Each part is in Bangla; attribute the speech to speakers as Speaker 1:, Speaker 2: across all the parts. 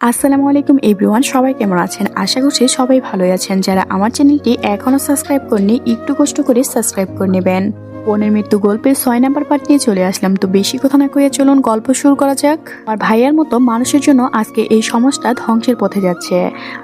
Speaker 1: আসসালামু আলাইকুম এভরিওয়ান, সবাই কেমন আছেন? আশা করছি সবাই ভালোই আছেন। যারা আমার চ্যানেলটি এখনো সাবস্ক্রাইব করেনি একটু কষ্ট করে সাবস্ক্রাইব করে নেবেন। বোনের মৃত্যু গল্পের 6 নাম্বার পার্ট নিয়ে চলে আসলাম। তো বেশি কথা না কয়ে চলুন গল্প শুরু করা যাক। আমার ভাইয়ার মতো মানুষের জন্য আজকে এই সমাজটা ধ্বংসের পথে যাচ্ছে।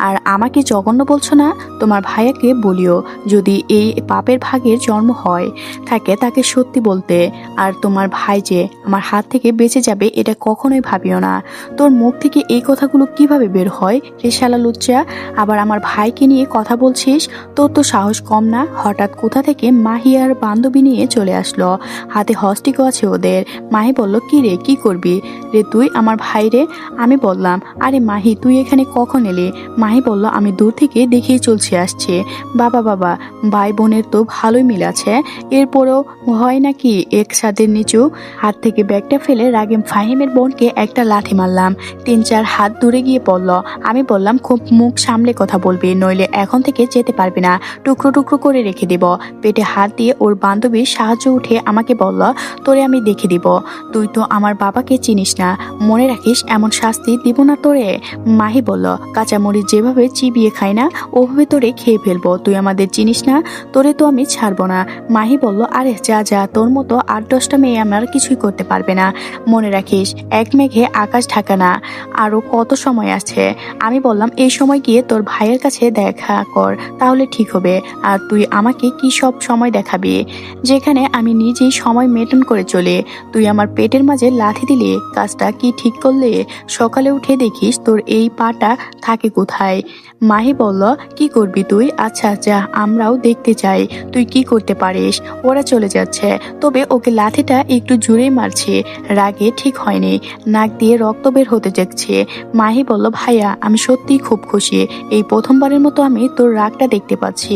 Speaker 1: আর আমাকে জঘন্য বলছো না? তোমার ভাইয়াকে বলিও যদি এই পাপের ভাগের জন্ম হয় থাকে তাকে সত্যি বলতে। আর তোমার ভাই যে আমার হাত থেকে বেঁচে যাবে এটা কখনোই ভাবিও না। তোর মুখ থেকে এই কথাগুলো কিভাবে বের হয় রে শালা লুচ্চা? আবার আমার ভাইকে নিয়ে কথা বলছিস? তোর তো সাহস কম না? হঠাৎ কোথা থেকে মাহি আর বান্ধবী নিয়ে চলে আসলো, হাতে হস্টিকও আছে ওদের। মাহি বলল, কি রে, কি করবি রে তুই আমার ভাই রে? আমি বললাম, আরে মাহি তুই এখানে কখন এলি? মাহি বলল, আমি দূর থেকে দেখেই চলছে আসছে। বাবা বাবা, ভাই বোনের তো ভালোই মিল আছে। এরপরেও হয় নাকি একসাথে নিচু? হাত থেকে ব্যাগটা ফেলে রাগে ফাহিমের বোনকে একটা লাথি মারলাম। 3-4 হাত দূরে গিয়ে পড়ল। আমি বললাম, খুব মুখ সামলে কথা বলবি, নইলে এখন থেকে যেতে পারবি না, টুকরো টুকরো করে রেখে দিব। পেটে হাত দিয়ে ওর বান্ধবীর সাহায্য উঠে আমাকে বলল, তোরে আমি দেখে দিব। তুই তো আমার বাবাকে চিনিস না, মনে রাখিস এমন শাস্তি দিব না তোরে। মাহি বলল, কাঁচামরিচ যেভাবে চিবিয়ে খাই না ওভাবে তোরে খেয়ে ফেলবো। তুই আমাদের চিনিস না, তোরে তো আমি ছাড়বো না। মাহি বলল, আরে যা যা, তোর মতো 8-10টা মেয়ে আমার কিছুই করতে পারবে না। মনে রাখিস এক মেঘে আকাশ ঢাকা না, আরো কত সময় আছে। আমি বললাম, এই সময় গিয়ে তোর ভাইয়ের কাছে দেখা কর, তাহলে ঠিক হবে। আর তুই আমাকে কি সব সময় দেখাবি, যেখানে আমি নিজেই সময় মেনটেন করে চলে? তুই আমার পেটের মাঝে লাথি দিলে কাজটা কি ঠিক করলে? সকালে উঠে দেখিস তোর এই পাটা থাকে কোথায়। মাহি বলল, কি করবি তুই? আচ্ছা যা, আমরাও দেখতে চাই তুই কি করতে পারিস। ওরা চলে যাচ্ছে, তবে ওকে লাথিটা একটু জোরেই মারছে, রাগে ঠিক হয়নি, নাক দিয়ে রক্ত বের হতে যাচ্ছে। মাহি বলল, ভাইয়া আমি সত্যিই খুব খুশি, এই প্রথমবারের মতো আমি তোর রাগটা দেখতে পাচ্ছি।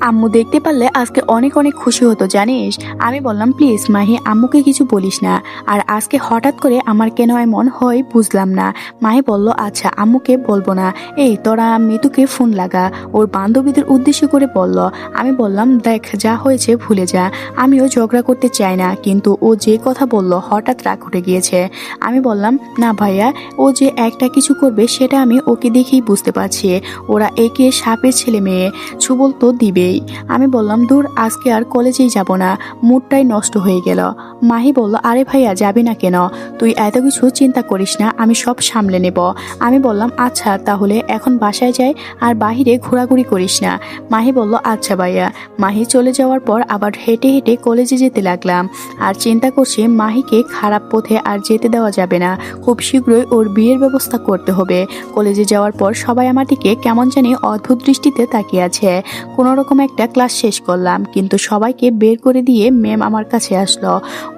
Speaker 1: আম্মু দেখতে পারলে আজকে অনেক অনেক খুশি হতো জানিস। আমি বললাম, প্লিজ মাহি আম্মুকে কিছু বলিস না। আর আজকে হঠাৎ করে আমার কেন এমন হয় বুঝলাম না। মাহি বলল, আচ্ছা আম্মুকে বলবো না। এই তোরা মিতুকে ফোন লাগা, ওর বান্ধবীদের উদ্দেশ্য করে বলল। আমি বললাম, দেখ যা হয়েছে ভুলে যা, আমিও ঝগড়া করতে চাই না, কিন্তু ও যে কথা বলল হঠাৎ রাগ উঠে গিয়েছে। আমি বললাম, না ভাইয়া, ও যে একটা কিছু করবে সেটা আমি ওকে দেখেই বুঝতে পারছি। ওরা একে সাপের ছেলে মেয়ে, ছুবল তো দিবে। আমি বললাম, দূর, আজকে আর কলেজেই যাব না, মুডটাই নষ্ট হয়ে গেল। মাহি বলল, আরে ভাইয়া যাবি না কেন? তুই এত কিছু চিন্তা করিস না, আমি সব সামলে নেব। আমি বললাম, আচ্ছা তাহলে এখন বাসায় যাই, আর বাহিরে ঘোরাঘুরি করিস না। মাহি বলল, আচ্ছা ভাইয়া। মাহি চলে যাওয়ার পর আবার হেঁটে হেঁটে কলেজে যেতে লাগলাম। আর চিন্তা করছি মাহিকে খারাপ পথে আর যেতে দেওয়া যাবে না, খুব শীঘ্রই ওর বিয়ের ব্যবস্থা করতে হবে। কলেজে যাওয়ার পর সবাই আমার দিকে কেমন জানি অদ্ভুত দৃষ্টিতে তাকিয়ে আছে। কোনো রকম একটা ক্লাস শেষ করলাম, কিন্তু সবাইকে বের করে দিয়ে ম্যাম আমার কাছে আসলো।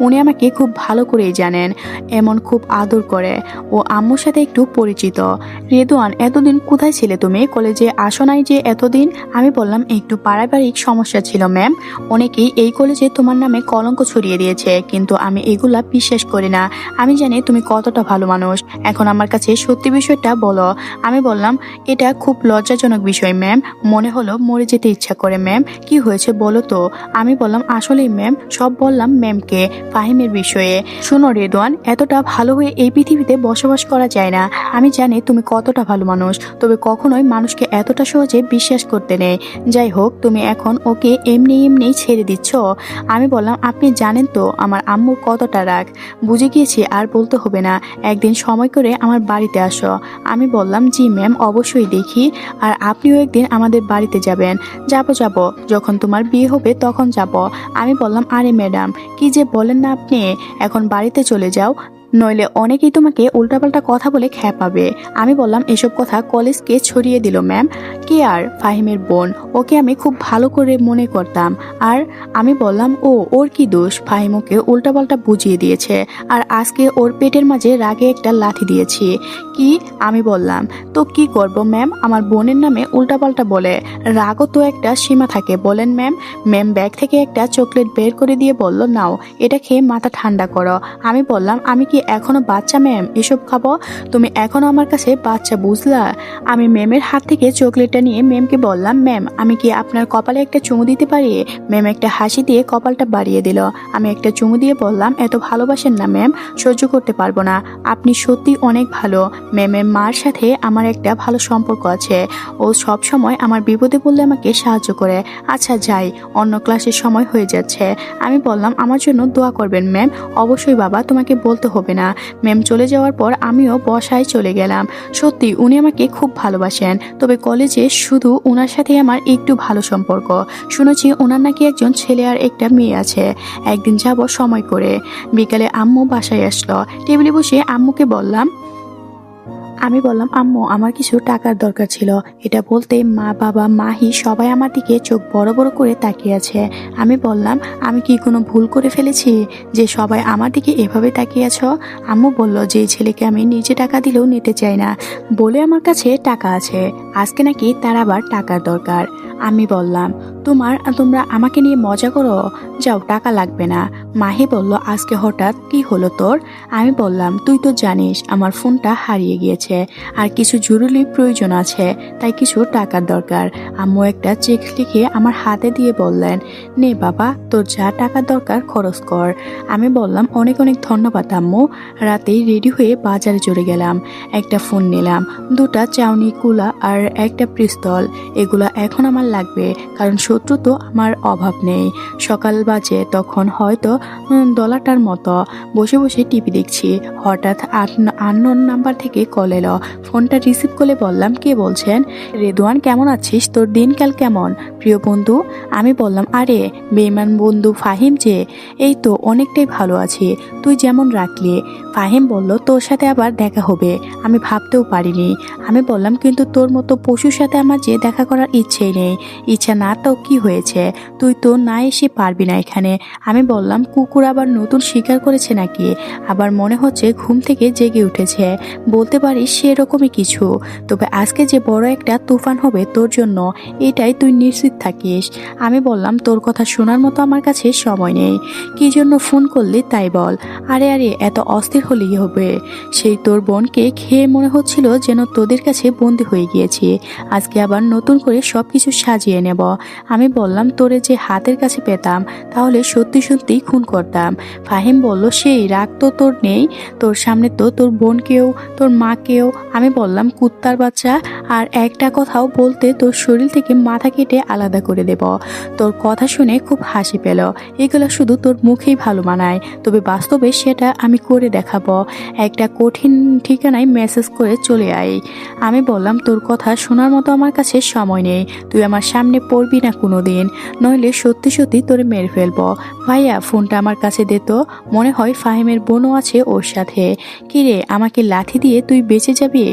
Speaker 1: উনি আমাকে খুব ভালো করেই জানেন, এমন খুব আদর করে। ও আম্মুর সাথে একটু পরিচিত। রেদওয়ান, এতদিন কোথায় ছিলে তুমি? কলেজে আসো নাই যে এতদিন? আমি বললাম, একটু পারিবারিক সমস্যা ছিল ম্যাম, অনেকেই এই কলেজে তোমার নামে কলঙ্ক ছড়িয়ে দিয়েছে, কিন্তু আমি এগুলা বিশ্বাস করি না। আমি জানি তুমি কতটা ভালো মানুষ, এখন আমার কাছে সত্যি বিষয়টা বলো। আমি বললাম, এটা খুব লজ্জাজনক বিষয় ম্যাম, মনে হলো মরে যেতে ইচ্ছা করে ম্যাম। কি হয়েছে বলো তো? আমি বললাম, আসলেই ম্যাম সব বললাম ম্যামকে ফাহিমের বিষয়ে। শোনো রেদওয়ান, এতটা ভালো হয়ে এই পৃথিবীতে বসবাস করা যায় না। আমি জানি তুমি কতটা ভালো মানুষ, তবে কখনোই মানুষকে এতটা সহজে বিশ্বাস করতে নেই। যাই হোক, তুমি এখন ওকে এমনি এমনি ছেড়ে দিচ্ছ। আমি বললাম, আপনি জানেন তো আমার আম্মুর কতটা রাগ। বুঝে গিয়েছি, আর বলতে হবে না, একদিন সময় করে আমার বাড়িতে আসো। আমি বললাম, জি ম্যাম অবশ্যই দেখি, আর আপনিও একদিন আমাদের বাড়িতে যাবেন। যাব, যখন তোমার বিয়ে হবে তখন যাব। আমি বললাম, আরে ম্যাডাম কি যে বলেন না আপনি, এখন বাড়িতে চলে যাও, নইলে অনেকেই তোমাকে উল্টাপাল্টা কথা বলে খেপাবে। আমি বললাম, এসব কথা কলেজকে ছড়িয়ে দিল ম্যাম। কে? আর ফাহিমের বোন, ওকে আমি খুব ভালো করে মনে করতাম। আর আমি বললাম, ওর কি দোষ? ফাহিম ওকে উল্টাপাল্টা বুঝিয়ে দিয়েছে, আর আজকে ওর পেটের মাঝে রাগে একটা লাথি দিয়েছি। কি? আমি বললাম, তো কি করব ম্যাম, আমার বোনের নামে উল্টাপাল্টা বলে, রাগও তো একটা সীমা থাকে বলেন ম্যাম। ম্যাম ব্যাগ থেকে একটা চকলেট বের করে দিয়ে বলল, নাও এটা খেয়ে মাথা ঠান্ডা করো। আমি বললাম, আমি কি এখনো বাচ্চা ম্যাম, এসব খাবো? তুমি এখনো আমার কাছে বাচ্চা, বুঝলা? আমি ম্যামের হাত থেকে চকলেটটা নিয়ে ম্যামকে বললাম, ম্যাম আমি কি আপনার কপালে একটা চুমু দিতে পারি? ম্যাম একটা হাসি দিয়ে কপালটা বাড়িয়ে দিল। আমি একটা চুমু দিয়ে বললাম, এত ভালোবাসেন না ম্যাম, সহ্য করতে পারবো না। আপনি সত্যি অনেক ভালো। ম্যামের মার সাথে আমার একটা ভালো সম্পর্ক আছে। ও সব সময় আমার বিপদে পড়লে আমাকে সাহায্য করে। আচ্ছা যাই, অন্য ক্লাসের সময় হয়ে যাচ্ছে। আমি বললাম, আমার জন্য দোয়া করবেন ম্যাম। অবশ্যই বাবা, তোমাকে বলতে হবে না। ম্যাম চলে যাওয়ার পর আমিও বসায় চলে গেলাম। সত্যি উনি আমাকে খুব ভালোবাসেন, তবে কলেজে শুধু ওনার সাথে আমার একটু ভালো সম্পর্ক। শুনেছি ওনার নাকি একজন ছেলে আর একটা মেয়ে আছে। একদিন যাব সময় করে। বিকালে আম্মু বাসায় আসলো। টেবিলে বসে আম্মুকে বললাম, আম্মু আমার কিছু টাকার দরকার ছিল। এটা বলতে মা, বাবা, মাহি সবাই আমার দিকে চোখ বড় বড় করে তাকিয়ে আছে। আমি বললাম, আমি কি কোনো ভুল করে ফেলেছি যে সবাই আমার দিকে এভাবে তাকিয়ে আছো? আম্মু বলল যে এই ছেলেকে আমি নিজে টাকা দিলেও নিতে চাই না, বলে আমার কাছে টাকা আছে। আজকে নাকি তার আবার টাকার দরকার। আমি বললাম, তোমরা আমাকে নিয়ে মজা করো, যাও টাকা লাগবে না। মাহি বলল, আজকে হঠাৎ কি হলো তোর? আমি বললাম, তুই তো জানিস আমার ফোনটা হারিয়ে গিয়েছে, আর কিছু জরুরি প্রয়োজন আছে, তাই কিছু টাকার দরকার। আম্মু একটা চেক লিখে আমার হাতে দিয়ে বললেন, নে বাবা, তোর যা টাকার দরকার খরচ কর। আমি বললাম, অনেক অনেক ধন্যবাদ আম্মু। রাতেই রেডি হয়ে বাজারে চলে গেলাম। একটা ফোন নিলাম, দুটা চাউনি কুলা আর একটা পিস্তল। এগুলা এখন আমার লাগবে, কারণ শত্রু তো আমার অভাব নেই। সকাল বাজে তখন, হয়তো ডলারটার মতো। বসে বসে টিভি দেখছি, হঠাৎ আননোন নাম্বার থেকে কল এলো। ফোনটা রিসিভ করে বললাম, কে বলছেন? রেদওয়ান, কেমন আছিস? তোর দিনকাল কেমন প্রিয় বন্ধু? আমি বললাম, আরে বেঈমান বন্ধু ফাহিম যে। এই তো অনেকটাই ভালো আছি, তুই যেমন রাখলি। ফাহিম বলল, তোর সাথে আবার দেখা হবে, আমি ভাবতেও পারিনি। আমি বললাম, কিন্তু তোর মতো পশুর সাথে আমার যে দেখা করার ইচ্ছেই নেই। ইচ্ছা না তো কি হয়েছে, তুই তো না এসে পারবি না এখানে। আমি বললাম, কুকুর আবার নতুন শিকার করেছে নাকি? আবার মনে হচ্ছে ঘুম থেকে জেগে উঠেছে, বলতে পারিস সেরকমই কিছু। তবে আজকে যে বড় একটা তুফান হবে তোর জন্য, এটাই তুই নিশ্চিত থাকিস। আমি বললাম, তোর কথা শোনার মতো আমার কাছে সময় নেই। কি জন্য ফোন করলি তাই বল। আরে আরে, এত অস্থির হলেই হবে? সেই তোর বোনকে খেয়ে মনে হচ্ছিল যেন তোদের কাছে বন্দি হয়ে গিয়েছি। আজকে আবার নতুন করে সবকিছু সাজিয়ে নেব। আমি বললাম, তোরে যে হাতের কাছে পেতাম, তাহলে সত্যি সত্যি খুন করতাম। ফাহিম বলল, সেই রাগ তো তোর নেই? তোর সামনে তো তোর বোনকেও, তোর মাকেও। আমি বললাম, কুত্তার বাচ্চা, আর একটা কথাও বলতে তোর শরীর থেকে মাথা কেটে আলাদা করে দেব। তোর কথা শুনে খুব হাসি পেল। এগুলো শুধু তোর মুখেই ভালো মানায়, তবে বাস্তবে সেটা আমি করে দেখাবো। একটা কঠিন ঠিকানায় মেসেজ করে চলে আয়। আমি বললাম, তোর কথা শোনার মতো আমার কাছে সময় নেই। তুই আমার সামনে পড়বি না কোনোদিন, নইলে সত্যি সত্যি তোরে মেরে ফেলবো। ভাইয়া, ফোনটা আমার কাছে দে তো। মনে হয় ফাহিমের বোনও আছে ওর সাথে। কিরে, আমাকে লাঠি দিয়ে তুই বেঁচে যাবি?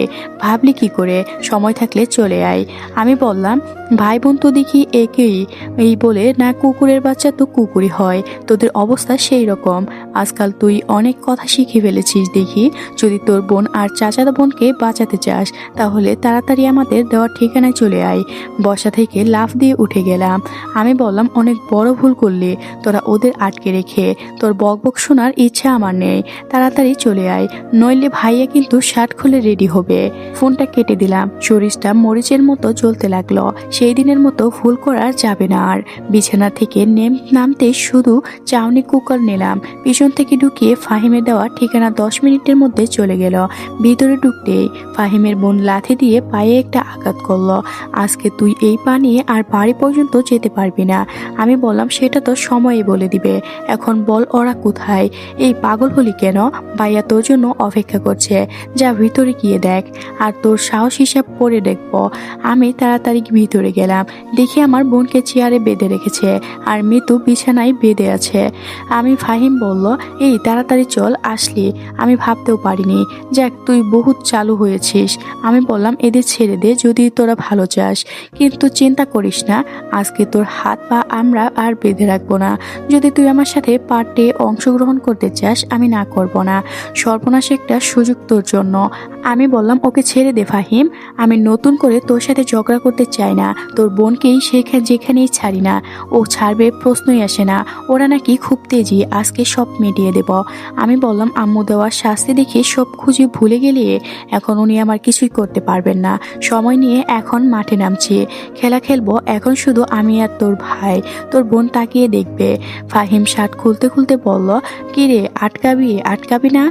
Speaker 1: ভাবলি কি করে? সময় থাকলে চলে আয়। আমি বললাম, ভাই বোন তো দেখি একই। এই বলে, না কুকুরের বাচ্চা তো কুকুরই হয়, তোদের অবস্থা সেই রকম। আজকাল তুই অনেক কথা শিখে ফেলেছিস দেখি। যদি তোর বোন আর চাচাতো বোনকে বাঁচাতে চাস, তাহলে তাড়াতাড়ি আমাদের দেওয়ার ঠিকানায় চলে আয়। বসা থেকে লাফ দিয়ে উঠে গেলাম। আমি বললাম, অনেক বড় ভুল করলি তোরা ওদের আটকে রেখে। তোর বকবক শোনার ইচ্ছা আমার নেই, তাড়াতাড়ি চলে আয়, নইলে ভাইয়া কিন্তু শার্ট খুলে রেডি হবে। ফোনটা কেটে দিলাম। শরীরটা মরিচের মতো জ্বলতে লাগলো। সেই দিনের মতো ভুল করা যাবে না আর। বিছানা থেকে নামতে শুধু চাউনি কুকার নিলাম। পিছন থেকে ঢুকিয়ে ফাহিমের দেওয়া ঠিকানা 10 মিনিটের মধ্যে চলে গেল। ভিতরে ঢুকতেই ফাহিমের বোন লাথি দিয়ে পায়ে একটা আঘাত করলো। আজকে তুই এই পা নিয়ে আর বাড়ি পর্যন্ত যেতে পারবি না। আমি বললাম, সেটা তো সময়ই বলে দিবে। এখন বল ওরা কোথায়? এই পাগল হলি কেন? ভাইয়া তোর জন্য অপেক্ষা করছে, যা ভিতরে গিয়ে দেখ, আর তোর সাহস হিসাব করে দেখবো। আমি তাড়াতাড়ি ভিতরে গেলাম, দেখি আমার বোনকে চেয়ারে বেঁধে রেখেছে আর মিতু বিছানায় বেঁধে আছে। ফাহিম বলল, এই তাড়াতাড়ি চল, আসলি আমি ভাবতেও পারিনি। যাক, তুই বহুত চালু হয়েছিস। আমি বললাম, এদের ছেড়ে দে যদি তোরা ভালো চাস, কিন্তু চিন্তা করিস না, আজকে তোর হাত পা আমরা আর বেঁধে রাখবো না। যদি তুই আমার সাথে পার্টে অংশগ্রহণ করতে চাস আমি না করব না। সর্বনাশ একটা সুযোগ তোর জন্য। আমি বললাম ওকে ছেড়ে দে ফাহিম, আমি নতুন করে তোর সাথে ঝগড়া করতে চাই না। তোর বোনকেই যেখানেই ছাড়ি না, ও ছাড়বে প্রশ্নই আসে না। ওরা নাকি খুব তেজি, আজকে সব মিটিয়ে দেব। আমি বললাম আম্মু দেওয়ার শাস্তি দেখে সব খুঁজে ভুলে গেলে এখন উনি আমার কিছুই করতে পারবেন না। সময় নিয়ে এখন মাঠে নামছি, খেলা খেলবো। এখন শুধু আমি আর তোর ভাই, তোর বোন তাকিয়ে দেখবে। ফাহিম শার্ট খুলতে খুলতে বলল, কিরে আটকাবি না?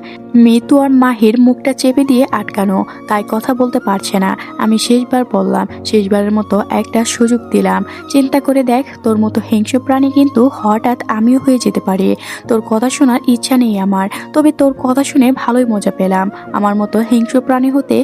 Speaker 1: মিতু আর মাহির মুখটা চেপে দিয়ে আটকানো, তাই কথা বলতে পারছে না। আমি শেষবার বললাম, শেষবারের মতো একটা সুযোগ দিলাম। চিন্তা করে দেখ, তোর মতো হিংস্র প্রাণী কিন্তু হঠাৎ আমিও হয়ে যেতে পারি। তোর কথা শোনার ইচ্ছা নেই আমার, তবে তোর কথা শুনে ভালোই মজা পেলাম। আমার মতো হিংস্র প্রাণী হতে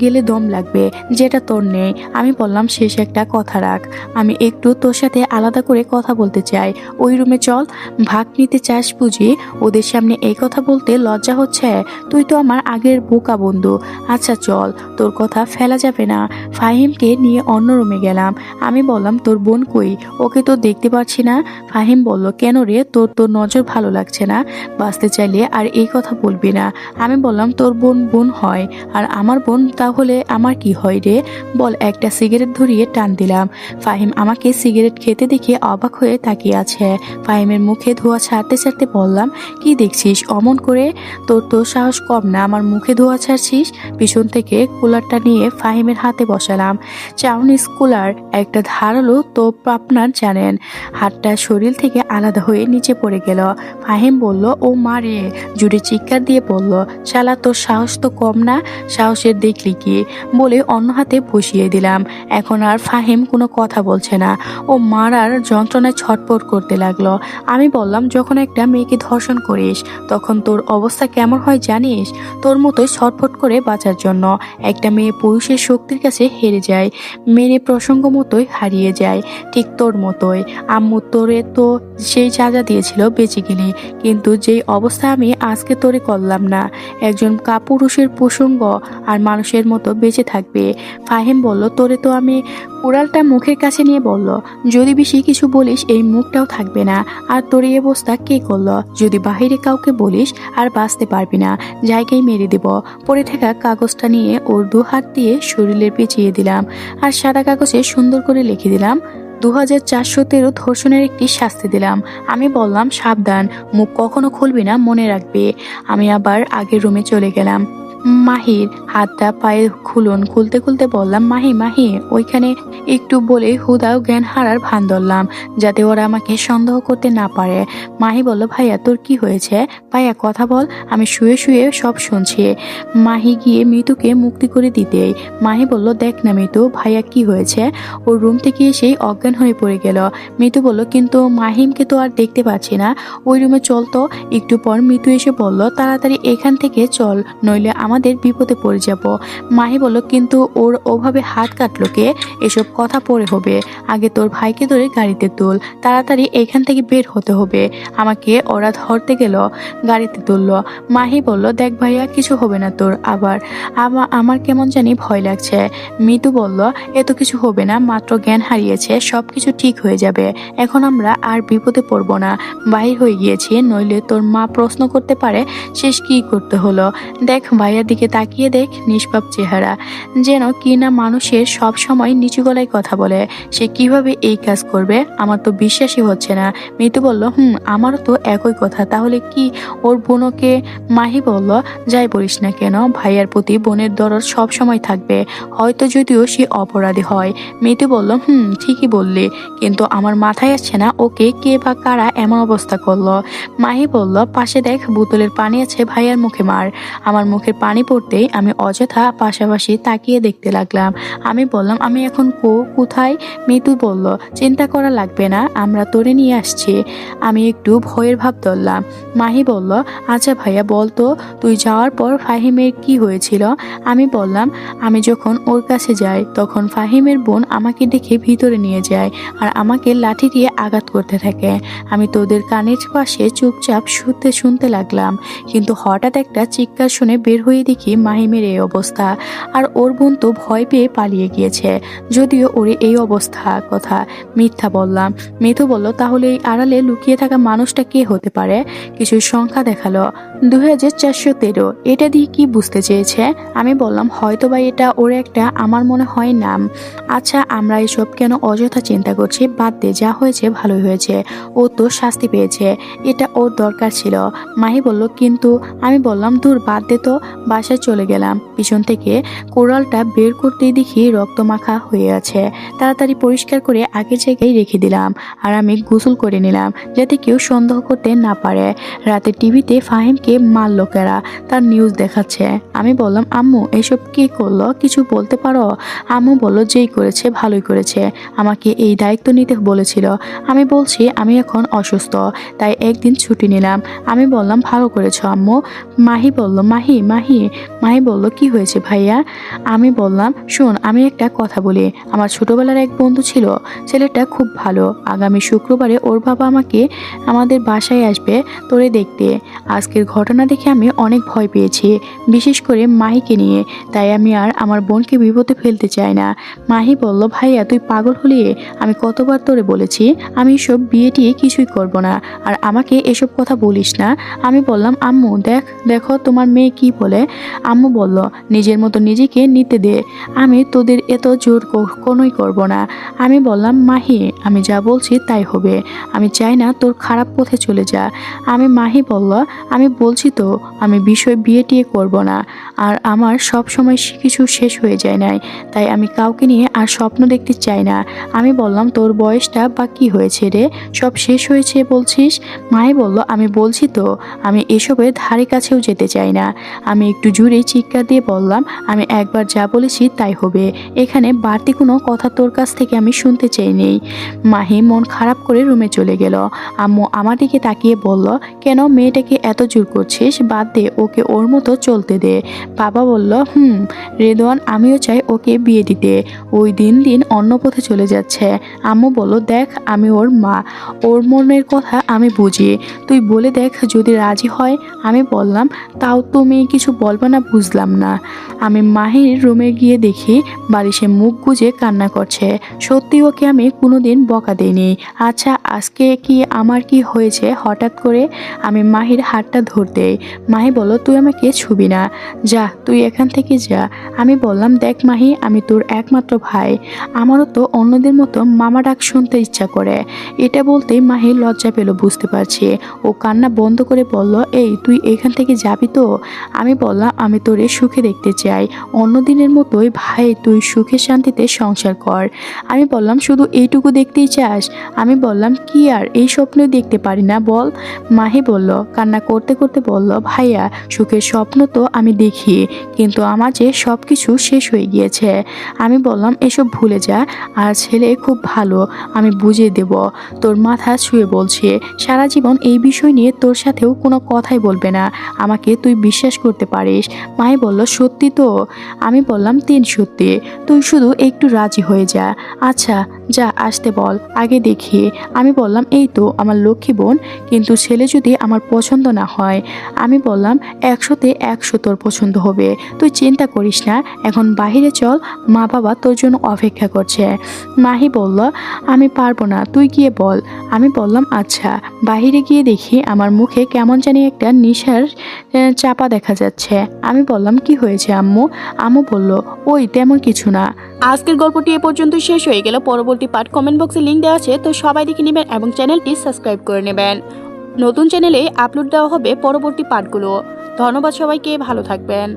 Speaker 1: গেলে দম লাগবে, যেটা তোর নেই। আমি বললাম, শেষ একটা কথা রাখ, আমি একটু তোর সাথে আলাদা করে কথা বলতে চাই। ওই রুমে চল। ভাগ নিতে চাস বুঝি? ওদের সামনে এই কথা বলতে লজ্জা হচ্ছে? তুই তো আমার আগের বোকা বন্ধু। আচ্ছা চল, তোর কথা ফেলা যাবে না। ফাহিমকে নিয়ে অন্য রুমে গেলাম। আমি বললাম, তোর বোন কই? ওকে তো দেখতে পাচ্ছি না। ফাহিম বলল, কেন রে, তোর তোর নজর ভালো লাগছে না? বাঁচতে চাইলে আর এই কথা বলবি না। আমি বললাম, তোর বোন বোন হয়, আর আমার বোন তাহলে আমার কি হয় রে? বল। একটা সিগারেট ধরিয়ে টান দিলাম। ফাহিম আমাকে সিগারেট খেতে দেখে অবাক হয়ে তাকিয়ে আছে। ফাহিমের মুখে ধোঁয়া ছাড়তে ছাড়তে বললাম, কি দেখছিস অমন করে? তোর তো সাহস কম না, আমার মুখে ধোঁয়া ছাড়ছিস? পিছন থেকে কুলারটা নিয়ে ফাহিমের হাতে বসালাম। চাউনিজ কুলার, একটা ধারালো তো আপনার জানেন। হাতটা শরীর থেকে আলাদা হয়ে নিচে পড়ে গেল। ফাহিম বলল, ও মা রে, জুড়ে চিৎকার দিয়ে বলল, শালা তোর সাহস তো কম না, সাহসের দেখলি কি? বলে অন্য হাতে বসিয়ে দিলাম। এখন আর ফাহিম কোনো কথা বলছে না, ও মারার যন্ত্রণায় ছটপট করতে লাগলো। আমি বললাম, যখন একটা মেয়েকে ধর্ষণ করিস তখন তোর অবস্থা কেমন হয় জানিস? তোর মতোই ছটফট করে বাঁচার জন্য একটা মেয়ে পুরুষের শক্তির কাছে হেরে যায়, মেনে প্রসঙ্গ মতোই হারিয়ে যায়, ঠিক তোর মতোই। আম্মু তোরে তো সেই সাজা দিয়েছিল বেঁচে গেলি, কিন্তু যেই অবস্থা আমি আজকে তোরে করলাম না, একজন কাপুরুষের প্রসঙ্গ আর মানুষের মতো বেঁচে থাকবে। ফাহিম বলল, তোরে তো আমি। উড়ালটা মুখের কাছে নিয়ে বলল, যদি বেশি কিছু বলিস এই মুখটাও থাকবে না। আর তোর এই অবস্থা কে করলো? যদি বাহিরে কাউকে বলিস আর বাঁচতে পারবি না, জায়গায় মেরে দেব। পড়ে থাকা কাগজটা নিয়ে ওর দু হাত দিয়ে শরীরে পেঁচিয়ে দিলাম, আর সাদা কাগজে সুন্দর করে লিখে দিলাম, 2413 ধর্ষণের একটি শাস্তি দিলাম। আমি বললাম, সাবধান, মুখ কখনো খুলবি না, মনে রাখবে। আমি আবার আগের রুমে চলে গেলাম। মাহির হাতটা পায়ে খুলতে খুলতে বললাম, মাহি ওইখানে একটু বলে হুদাও জ্ঞান হারার ভান ধরলাম, যাতে ওরা আমাকে সন্দেহ করতে না পারে। মাহি বলল, ভাইয়া তোর কি হয়েছে? ভাইয়া কথা বল, আমি শুয়ে শুয়ে সব শুনছি। মাহি গিয়ে মিতুকে মুক্তি করে দিতেই মাহি বলল, দেখ না মিতু, ভাইয়া কি হয়েছে? ওর রুম থেকে এসেই অজ্ঞান হয়ে পড়ে গেল। মিতু বলল, কিন্তু মাহিমকে তো আর দেখতে পাচ্ছি না, ওই রুমে চল তো। একটু পর মিতু এসে বলল, তাড়াতাড়ি এখান থেকে চল, নইলে আমাদের বিপদে পড়ে যাব। মাহি বলল, কিন্তু ওর ওভাবে হাত কাটলো কে? এসব কথা পরে হবে, আগে তোর ভাইকে ধরে গাড়িতে তুল, তাড়াতাড়ি এখান থেকে বের হতে হবে। আমাকে ওরা ধরতে গেল, গাড়িতে তুললো। মাহি বলল, দেখ ভাইয়া, কিছু হবে না তোর। আবার আমার কেমন জানি ভয় লাগছে। মিতু বলল, এত কিছু হবে না, মাত্র জ্ঞান হারিয়েছে, সব কিছু ঠিক হয়ে যাবে। এখন আমরা আর বিপদে পড়ব না, বাহির হয়ে গিয়েছি, নইলে তোর মা প্রশ্ন করতে পারে শেষ কি করতে হলো। দেখ ভাইয়ার দিকে তাকিয়ে দেখ, নিষ্পাপ চেহারা, যেন কি না মানুষের সব সময় নিচু গলায় কথা বলে। সে কিভাবে এই কাজ করবে? আমার তো বিশ্বাসই হচ্ছে না। মিতু বলল, আমারও তো একই কথা, তাহলে কি ওর বোনকে? মাহি বলল, যাই বলিস না কেন, ভাইয়ার প্রতি বোনের দরদ সব সময় থাকবে, হয়তো যদিও সে অপরাধী হয়। মিতু বলল, ঠিকই বললি, কিন্তু আমার মাথায় আসছে না ওকে কে বা কারা এমন অবস্থা করলো। মাহি বলল, পাশে দেখ, বোতলের পানি আছে, ভাইয়ার মুখে মার। আমার মুখের পানি পড়তেই আমি অযথা পাশাপাশি তাকিয়ে দেখতে লাগলাম। আমি বললাম, আমি এখন কোথায়? মিতু বলল, চিন্তা করা লাগবে না, আমরা তোরে নিয়ে আসছি। আমি একটু ভয়ের ভাব ধরলাম। মাহি বলল, আচ্ছা ভাইয়া বলতো, তুই যাওয়ার পর ফাহিমের কি হয়েছিল? আমি বললাম, আমি যখন ওর কাছে যাই তখন ফাহিমের বোন আমাকে দেখে ভিতরে নিয়ে যায় আর আমাকে লাঠি দিয়ে আঘাত করতে থাকে। আমি তোদের কানের পাশে চুপচাপ শুনতে লাগলাম, কিন্তু হঠাৎ একটা চিৎকার শুনে বের হয়ে করতেই দেখি মাহিমের এই অবস্থা। আর ওর বোন তো ভয় পেয়ে পালিয়ে গিয়েছে। যদিও ওর এই অবস্থা কথা মিথ্যা বললাম। মিথু বলল, তাহলে এই আড়ালে লুকিয়ে থাকা মানুষটা কে হতে পারে? কিছু সংখ্যা দেখালো, 2413। এটা দিয়ে কি বুঝতে চেয়েছে? আমি বললাম হয়তোবা এটা ওর একটা, আমার মনে হয় নাম। আচ্ছা, আমরা এসব কেন অযথা চিন্তা করছি? বাদ দে, যা হয়েছে ভালোই হয়েছে। ও তো শাস্তি পেয়েছে, এটা ওর দরকার ছিল। মাহি বলল, কিন্তু আমি বললাম দূর বাদ দে তো। বাসায় চলে গেলাম। পিছন থেকে কোরালটা বের করতেই দেখি রক্ত মাখা হয়ে আছে। তাড়াতাড়ি পরিষ্কার করে আগের জায়গায় রেখে দিলাম। আর আমি গোসল করে নিলাম যাতে কেউ সন্দেহ করতে না পারে। রাতে টিভিতে ফাহিমকে মার লোকেরা, তার নিউজ দেখাচ্ছে। আমি বললাম, আম্মু এসব কি করলো, কিছু বলতে পারো? আম্মু বলল, যেই করেছে ভালোই করেছে, আমাকে এই দায়িত্ব নিতে বলেছিল। আমি বলছি আমি এখন অসুস্থ, তাই একদিন ছুটি নিলাম। আমি বললাম, ভালো করেছো আম্মু। মাহি বলল, মাহি মাহি মাহি বলল, কি হয়েছে ভাইয়া? আমি বললাম, শোন আমি একটা কথা বলি। আমার ছোটবেলার এক বন্ধু ছিল, ছেলেটা খুব ভালো। আগামী শুক্রবারে ওর বাবা আমাদের বাসায় আসবে তোরে দেখতে। আজকের ঘটনা দেখে আমি অনেক ভয় পেয়েছি, বিশেষ করে মাহিকে নিয়ে। তাই আমি আর আমার বোনকে বিপদে ফেলতে চাই না। মাহি বলল, ভাইয়া তুই পাগল হলি? আমি কতবার তোরে বলেছি আমি এসব বিয়ে টিয়ে কিছুই করব না, আর আমাকে এসব কথা বলিস না। আমি বললাম, আম্মু দেখো তোমার মেয়ে কি বলে। আম্মু বলল, নিজের মতো নিজেকে নিতে দে, আমি তোদের এত জোর কোনোই করব না। আমি বললাম, মাহি আমি যা বলছি তাই হবে, আমি চাই না তোর খারাপ পথে চলে যা। মাহি বলল, আমি বলছি তো আমি বিয়ে টিয়ে করব না, আর আমার সব সময় কিছু শেষ হয়ে যায় নাই, তাই আমি কাউকে নিয়ে আর স্বপ্ন দেখতে চাই না। আমি বললাম, তোর বয়সটা বা কি হয়েছে রে, সব শেষ হয়েছে বলছিস? মাহি বলল, আমি বলছি তো আমি এসবের ধারে কাছেও যেতে চাই না। আমি একটু জোরে চিৎকার দিয়ে বললাম, আমি একবার যা বলেছি তাই হবে, এখানে বাড়তি কোনো কথা তোর কাছ থেকে আমি শুনতে চাইনি। মাহি মন খারাপ করে রুমে চলে গেল। আম্মু আমার দিকে তাকিয়ে বলল, কেন মেয়েটাকে এত জোর করছিস? বাদ দে, ওকে ওর মতো চলতে দে। বাবা বলল, রেদওয়ান আমিও চাই ওকে বিয়ে দিতে, ওই দিন দিন অন্য পথে চলে যাচ্ছে। আম্মু বলল, দেখ আমি ওর মা, ওর মনের কথা আমি বুঝি, তুই বলে দেখ যদি রাজি হয়। আমি বললাম, তাও তুমি কিছু বলবে না? বুঝলাম না। আমি মাহির রুমে গিয়ে দেখি বালিশে মুখ গুজে কান্না করছে। সত্যি ওকে আমি কোনোদিন বকা দেইনি। আচ্ছা আজকে কি আমার কি হয়েছে হঠাৎ করে? আমি মাহির হাতটা ধরতে, মাহি বলল, তুই আমাকে ছুবি না, যা তুই এখান থেকে যা। আমি বললাম, দেখ মাহি আমি তোর একমাত্র ভাই, আমারও তো অন্যদের মতো মামা ডাক শুনতে ইচ্ছা করে। এটা বলতেই মাহি লজ্জা পেল, বুঝতে পারছি। ও কান্না বন্ধ করে বলল, এই তুই এখান থেকে যাবি তো? আমি বললাম, আমি তোরে সুখে দেখতে চাই, অন্যদিনের মতোই ভাই, তুই সুখে শান্তিতে সংসার কর। আমি বললাম, শুধু এইটুকু দেখতেই চাস? আমি বললাম, কি আর এই স্বপ্ন দেখতে পারি না বল? মাহি বলল, কান্না করতে করতে বলল, ভাইয়া সুখের স্বপ্ন তো আমি দেখি, কিন্তু আমার যে সব কিছু শেষ হয়ে গিয়েছে। আমি বললাম, এসব ভুলে যা, আর ছেলে খুব ভালো, আমি বুঝিয়ে দেব। তোর মাথা ছুঁয়ে বলছে, সারা জীবন এই বিষয় নিয়ে তোর সাথেও কোনো কথাই বলবে না, আমাকে তুই বিশ্বাস করতে পারিস। মাহি বলল, সত্যি তো? আমি বললাম, সত্যি, তুই শুধু একটু রাজি হয়ে যা। আচ্ছা যা আসতে বল, আগে দেখি। আমি বললাম, এই তো আমার লক্ষ্মী বোন, কিন্তু ছেলে যদি আমার পছন্দ না হয়? আমি বললাম, 100-তে 100 তোর পছন্দ হবে, তুই চিন্তা করিস না, এখন বাহিরে চল, মা বাবা তোর জন্য অপেক্ষা করছে। মাহি বলল, আমি পারবো না, তুই গিয়ে বল। আমি বললাম, আচ্ছা। বাহিরে গিয়ে দেখি আমার মুখে কেমন জানি একটা নেশার চাপা দেখা যাচ্ছে। আমি বললাম, কি হয়েছে আম্মু? আম্মু বলল, ওই তেমন কিছু না।
Speaker 2: আজকের গল্পটি এ পর্যন্ত শেষ হয়ে গেল। পরবর্তী পার্ট কমেন্ট বক্সে লিংক দেওয়া আছে, তো সবাই দেখে নেবেন এবং চ্যানেলটি সাবস্ক্রাইব করে নেবেন। নতুন চ্যানেলে আপলোড দেওয়া হবে পরবর্তী পার্টগুলো। ধন্যবাদ সবাইকে, ভালো থাকবেন।